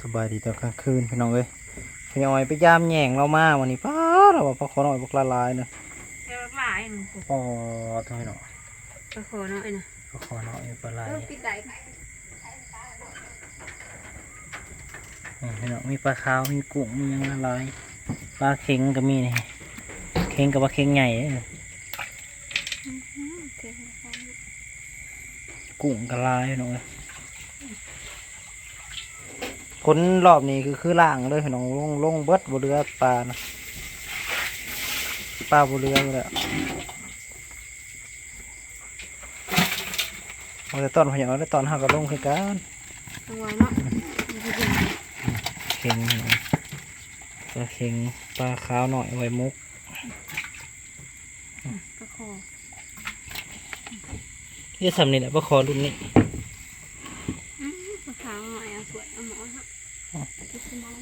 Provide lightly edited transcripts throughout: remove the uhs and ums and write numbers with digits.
สบายดีตอนกลางคืนพี่น้องเอ้ยพี่น้อยไปยามแย่งเรามาวันนี้ป้าเราบอกปลาขอหน่อยปลาละลายเนาะเจ้าหลายหนึ่ง อ๋อทำไมเนาะ ปลาโขน้อยนะ ปลาขอหน่อยปลาลาย ปิดได้ พี่น้องมีปลาขาวมีกุ้งมียังละลายปลาเค็งก็มีนี่เค็งกับปลาเค็งใหญ่เลยกุ้งก็ลายพี่น้องเอ้ยคนรอบนี้คือล่างเลยพี่น้องลงเบิดบเรือปลานะปลาบเรือเลยเอาแต่ตอนพยายามแต่ตอนหักก็ลงคือกัน ตัวเนาะ เค็งปลาเค็งปลาขาวหน่อยไว้มุก ปลาโข นี่สำนี่แหละปลาคอรุ่นนี้ ปลาขาวหน่อยสวยเอาหมอฮะคิดสมอง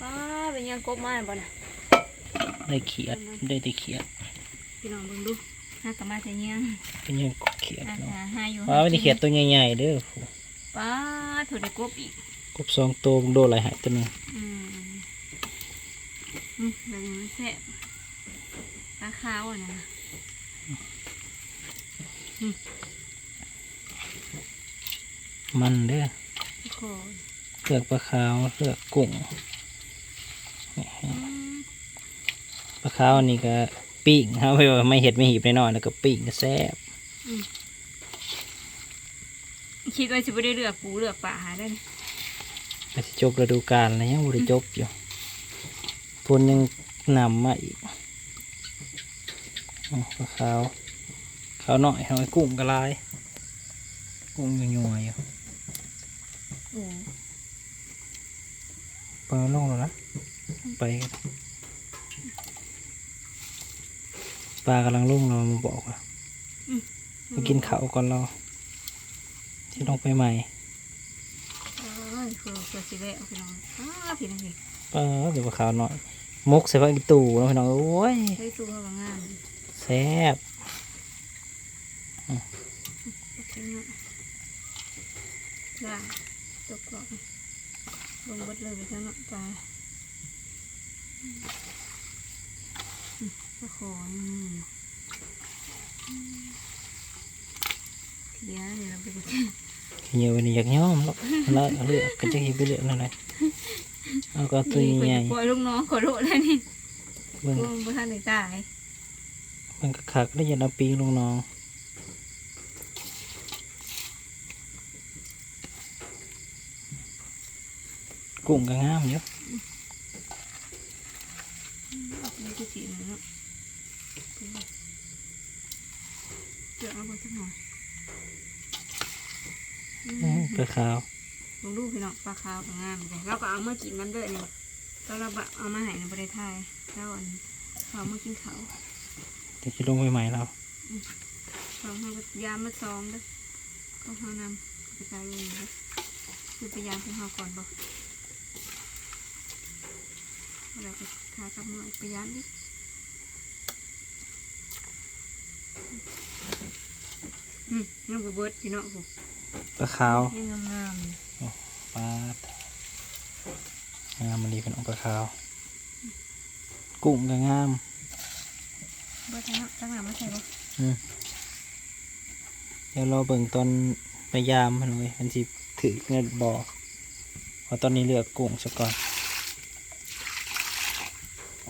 ป้าเป็นยังกบมาบ่น่ะ ได้เขียดได้แต่เขียด พี่น้องเบิ่งดูหากมาจะยัง เป็นยังเขียด อา เนาะ จจะหาอยู่ ว้าไม่ได้เขียดตัวใหญ่ๆเด้อ ป้าถูกได้กบอีก กบ2 ตัวโดนหลายหายตัวหนึง แบบนี้แซ่บปลาขาวอ่ะนะ มันเด้อ ปลาโข เลือกปลาขาวเลือกกุ้งปลาขาวอันนี้ก็ปิ้งครับไม่เห็ดไม่หีบแน่นอนแล้วก็ปิ้งก็แซ่บ คิดว่าจะไม่ได้เลือกปูเลือกปลาหาได้ อาจจะจบฤดูกาลแล้วยังบ่ได้จบอยู่ฝนยังนำมาอีกปลาขาวขาวหน่อยหน่อยกุ้งก็ลายกุ้งยัวๆอยู่ โอ้ ปลาลงแล้วนะไปกันปลากำลังลุ่งเรามาบอกว่ามากินข้าวก่อนเราที่ลงไปใหม่ คือสิเละพี่น้องพี่น้องพี่ ปลาเดี๋ยวปลาขาวหน่อยมกใส่ผักอีตู่นะพี่น้องโอ้ย ใช้สู้เขาบางงาน แซ่บ ได้ตกกรอบลงบดเลยไปทั้งน้ำปลาตะขอเดี๋ยวเดี๋ยวเราไปดู เยอะไปนี่อยากย้อมแล้วแล้วเลือกก็จะหิบไปเลือกนั่นเลยเอาก็ตัวใหญ่ ปล่อยลูกน้องขอโทษแล้วนี่ เบิ่ง พวกท่านไหนตาย มันก็ขักได้ยันเอาปีลงน้องกุ้งก็งามอยู่ นี่คือสีเนาะเดี๋ยวเอาไปสักหน่อย ปลาขาว ลงรูปพี่น้องปลาขาวกับงามเลยเราก็เอามากินน้ำเด้อเนี่ยแล้วเราเอามาให้ในประเทศไทยแล้วอันเรามากินเขา เดี๋ยวจะลงไปใหม่เรา เราให้ยามมาซองเด้อก็เขานำไปใส่เองเด้อคือพยายามให้เขาก่อนบ่เราก็ทากับมือพยายามดิยังบ่เบิดพี่น้องผม ปลาขาว ยังงาม ปลาดงามมันดีเป็นองค์ปลาขาวกุ้งก็งาม เบิดแล้วตั้งหน้ามาใส่บ่ เดี๋ยวเราเบิ่งตอนพยายามมันเลยมันสิถือเงินบอกเพราะตอนนี้เลือกกุ้งซะก่อน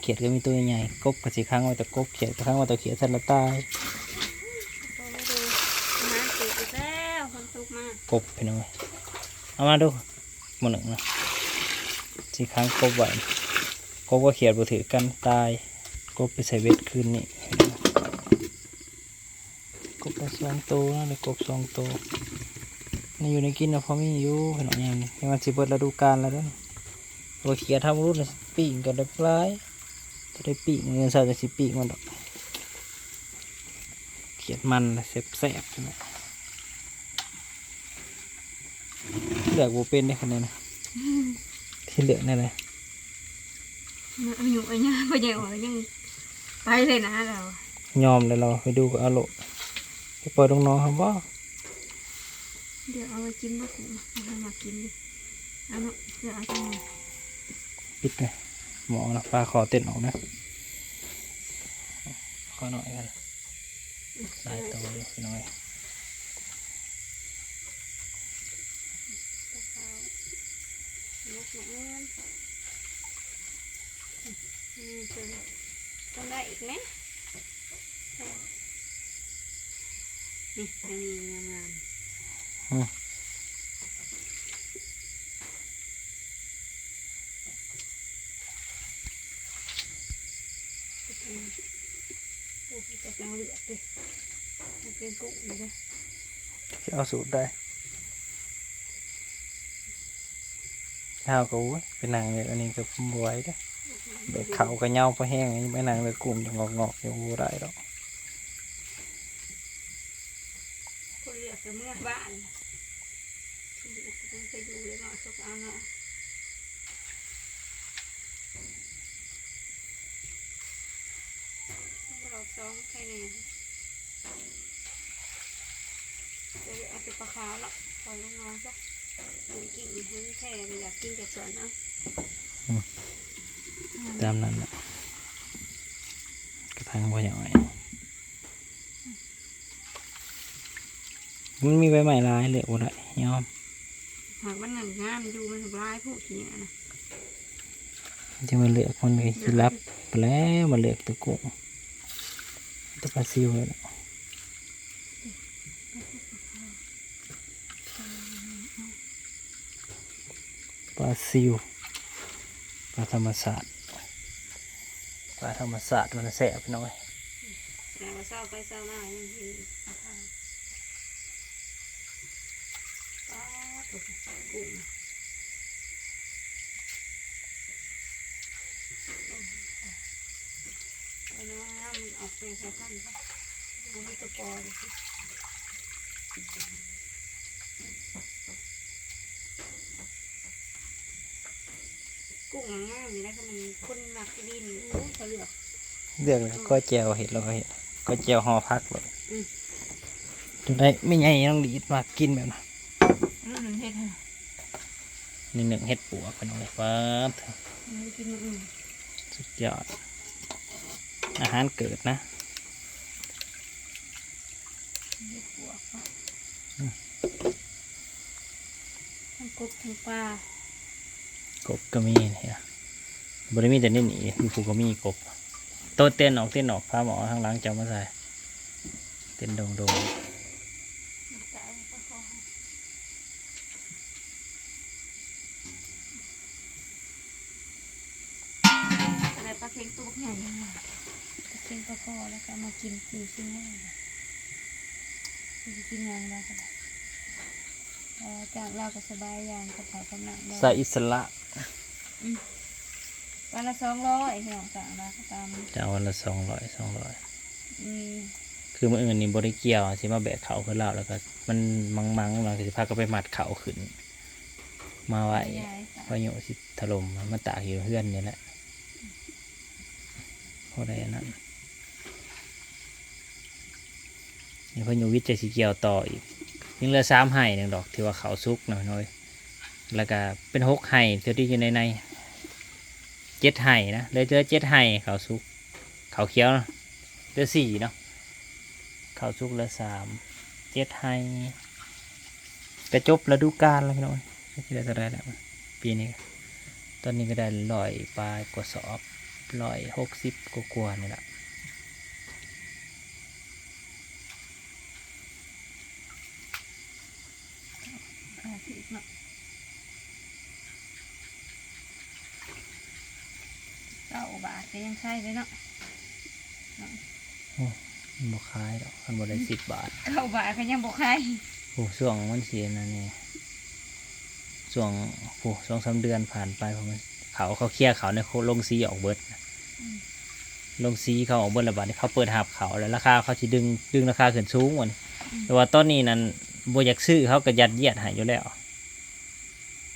เขียดก็มีตัวใหญ่กบกับสีข้างไว้แต่กบเขียดกับข้างไว้แต่เขียดสันละตาย ก็มาดูน้ำตกอีกแล้วคนตกมาก บพี่น้อยเอามาดูหมดหนึ่งนะสีข้างกบไว้กบก็เขียดบ่ถือกันตายกบไปใส่เวทคืนนี่กบไป2 ตัวนะเลยกบ2 ตัวนี่อยู่ในกินนะพอมีอยู่พี่น้องอย่างนี้ให้มันสิเบิดฤดูกาลแล้วเด้อตัวเขียดทำรุ่นน่ะปีกก็ได้ปลายก็ได้ปีกเงินใส่จะสิปีกมันดอกเขียดมันแซ่บๆนะเลือกบัเป็นได้คะแนนนะที่เหลือนี่เลย อายุอันนี้พ่อใหญ่ว่ายังไปเลยนะเรา ยอมเลยเราไปดูกับอาโลไปปล่อยน้องๆครับว่า เดี๋ยวเอาไปกินมะขุ่นเอาให้มากินดิ เอาเนาะเดี๋ยวเอาจังเลย ปิดเลยหมอนะปลาคอเต้นออกนะขอหน่อยกันหลายตัวอยู่พี่น้อย นกหนูต้องได้อีกไหมนี่จะมีงาม อืม ๆโอ้ยจะเอาเหลือไปมันเป็นกุ้งเลย จะเอาสูตรได้ข้าวก็อุ้ยเป็นนางเลยอันนี้ก็บวยเด้อเด็กเขาก็เหงาพอแห้งนี่ไม่นางเลยกลุ่มจะงอกๆยังบูได้หรอก คนเรียกจะเมื่อบ้านต้องไปดูเลยเนาะสักเอาเนาะเราซ้อมใครเนี่ยจะเอาไปปลาขาวละปล่อยลงมาจ้ะกินให้แค่อยากกินจากสวนเนาะ ตามนั้นแหละกระทั่งพออย่างไรมันมีใบใหม่ลายเลยโอ้ได้ยอม หากมันหนังงามดูมันร้ายผู้ขี้เนี่ยนะ จะมาเลือกมันเลยที่รับไปแล้วมาเลือกตะกุ้งตะปลาซิวเลยนะปลาซิวปลาธรรมศาสตร์ปลาธรรมศาสตร์มันแสบพี่น้อย เราเศร้าไปเศร้ามายังมีป้าตัวกุ้งเอาน้ำมันออกไปใส่ขั้นค่ะมันมีตัวปอเลยสิกุ้งมันง่ายมีได้ก็มันคนหนักดินเขาเลือก เลือกเลยก็แจวเห็ดแล้วก็เห็ดก็แจวห่อพักเลยจนได้ไม่ใหญ่ต้องดีดมากกินแบบนั้น นั่นหนึ่งเห็ดค่ะ นี่หนึ่งเห็ดปัวพี่น้อยปั๊บ ไม่กินมันอื่น สุดยอดอาหารเกิดนะ เห็ดหัวค่ะทั้งกบทั้งปลาก บก็มีเนี่ยบริมีแต่นี่หนีมีผูก็มีกบโตเต้นออกพาหมอข้างหลังจะมาใส่เต้นโดงอะไรปลาเค็งตัวใหญ่ยังไงปลาเค็งก็พอแล้วก็มากินกินกินง่ายกินยังได้ก็ได้จากเราก็สบายอย่างกระเป๋ากำลัง ใส่อิสระ วันละ200พี่น้องจากเราก็ตาม จะวันละ200อืม คือมื่ออื่นนี่บริเกี่ยวสิมาแบกเขาขึ้นแล้วแล้วก็มันมังเราสิพาก็ไปมัดเขาขึ้น มาไว้พายุสิถล่มมาตากอยู่เพื่อนนี่แหละพอได้อันนั้นนี่พายุวิทย์จะสีเกี่ยวต่ออีกยังเหลือ3 ไห่หนึ่งดอกที่ว่าเขาซุกหน่อยแล้วก็เป็น6 ไห่ตัวที่อยู่ใน7 ไห่นะเลยเหลือ7 ไห่เขาซุกเขาเขียวเหลือ4เนาะเขาซุกเหลือ3 7 ไห่กระจบฤดูกาลแล้วพี่น้อยที่ได้เท่าไรแล้วปีนี้ตอนนี้ก็ได้100 ปลายกว่าสอบ160กว่านี่แหละ9 บาทก็ยังใช่เลยเนาะ บ่ขายดอกมันบ่ได้10 บาท 9 บาทก็ยังบอกใคร โอ้ช่วงมันเสียนั่นนี่ช่วงโอ้2-3 เดือนผ่านไปเพราะมันเขาเคลียร์เขาในลงสีออกเบิดลงสีเขาออกเบิดระบาดนี่เขาเปิดหับเขาแล้วราคาเขาสิดึงราคาขึ้นสูงกว่านี้แต่ว่าตอนนี้นั้นบ่อยากซื้อเขาก็ยัดเยียดให้อยู่แล้ว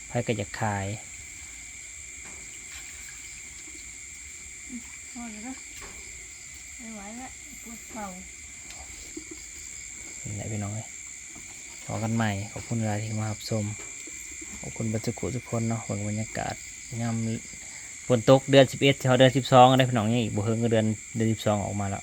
ใครก็อยากขาย พอแล้วไม่ไหวแล้วปวดเข่า นี่แหละพี่น้องพอกันใหม่ขอบคุณเวลาที่มารับชม อบคุณบัจจุกุทุกคนเนาะบรรยากาศยามฝนตกเดือน11เขาเดือน12ได้พี่น้องยังอีกบ่เฮิงก็เดือน12ออกมาแล้ว